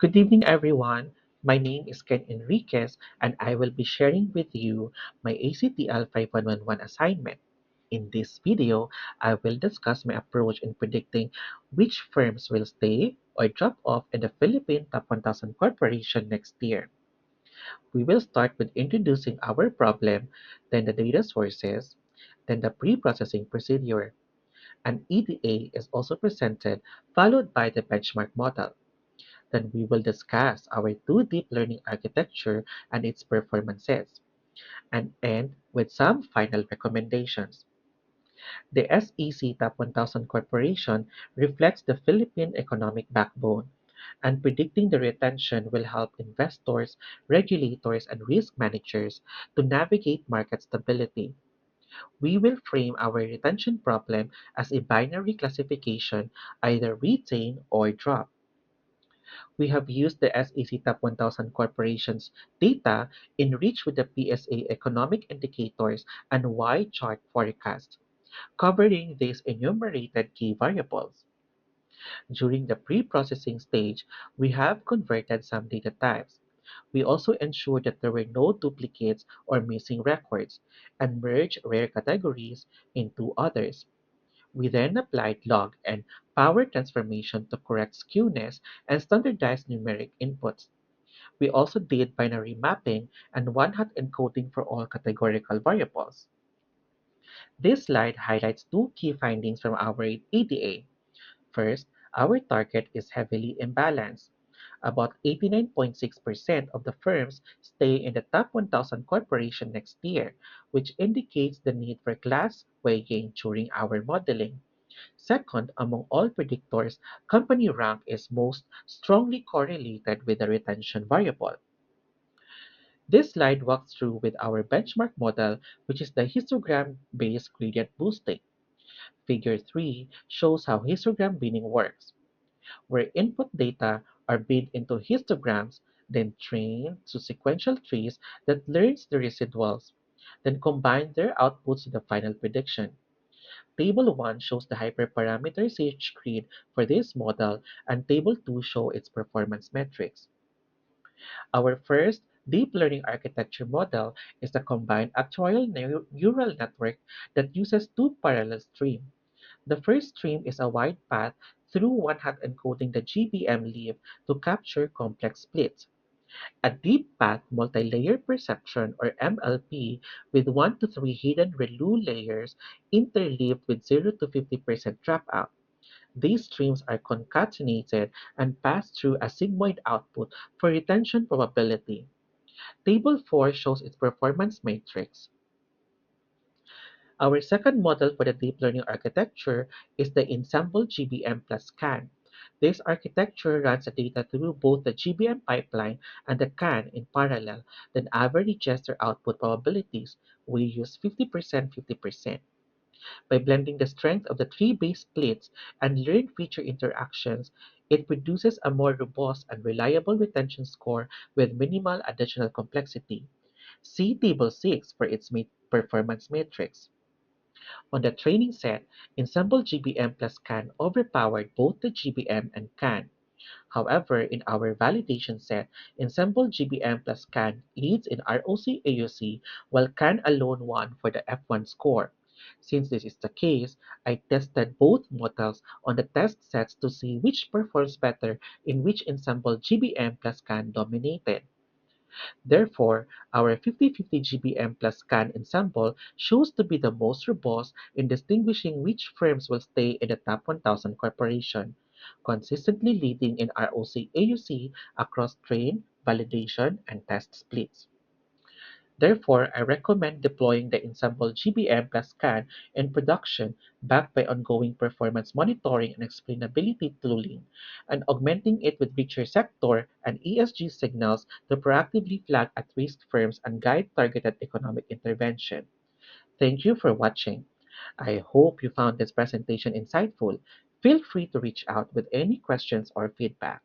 Good evening, everyone. My name is Ken Enriquez, and I will be sharing with you my ACTL 5111 assignment. In this video, I will discuss my approach in predicting which firms will stay or drop off in the Philippine Top 1000 Corporation next year. We will start with introducing our problem, then the data sources, then the pre-processing procedure. An EDA is also presented, followed by the benchmark model. Then we will discuss our two deep learning architecture and its performances, and end with some final recommendations. The SEC Top 1000 Corporation reflects the Philippine economic backbone, and predicting the retention will help investors, regulators, and risk managers to navigate market stability. We will frame our retention problem as a binary classification, either retain or drop. We have used the SEC Top 1000 Corporation's data enriched with the PSA economic indicators and Y chart forecast, covering these enumerated key variables. During the pre-processing stage, we have converted some data types. We also ensured that there were no duplicates or missing records, and merged rare categories into others. We then applied log and power transformation to correct skewness and standardize numeric inputs. We also did binary mapping and one-hot encoding for all categorical variables. This slide highlights two key findings from our EDA. First, our target is heavily imbalanced. About 89.6% of the firms stay in the top 1,000 corporation next year, which indicates the need for class weighing during our modeling. Second, among all predictors, company rank is most strongly correlated with the retention variable. This slide walks through with our benchmark model, which is the histogram-based gradient boosting. Figure 3 shows how histogram binning works, where input data are bined into histograms, then trained to sequential trees that learns the residuals, then combine their outputs to the final prediction. Table 1 shows the hyperparameter search grid for this model, and Table 2 show its performance metrics. Our first deep learning architecture model is the combined actuarial neural network that uses two parallel streams. The first stream is a wide path through one-hot encoding the GBM leaf to capture complex splits. A deep path multi-layer perceptron or MLP with 1 to 3 hidden ReLU layers interleaved with 0 to 50% dropout. These streams are concatenated and pass through a sigmoid output for retention probability. Table 4 shows its performance matrix. Our second model for the deep learning architecture is the Ensemble GBM plus CANN. This architecture runs the data through both the GBM pipeline and the CANN in parallel, then averages their output probabilities. We use 50%, 50%. By blending the strength of the three base splits and learned feature interactions, it produces a more robust and reliable retention score with minimal additional complexity. See Table 6 for its performance matrix. On the training set, Ensemble GBM plus CAN overpowered both the GBM and CAN. However, in our validation set, Ensemble GBM plus CAN leads in ROC AUC while CAN alone won for the F1 score. Since this is the case, I tested both models on the test sets to see which performs better in which Ensemble GBM plus CAN dominated. Therefore, our 50/50 GBM plus CAN ensemble shows to be the most robust in distinguishing which firms will stay in the top 1,000 corporation, consistently leading in ROC AUC across train, validation, and test splits. Therefore, I recommend deploying the Ensemble GBM plus CAN in production backed by ongoing performance monitoring and explainability tooling, and augmenting it with richer sector and ESG signals to proactively flag at-risk firms and guide targeted economic intervention. Thank you for watching. I hope you found this presentation insightful. Feel free to reach out with any questions or feedback.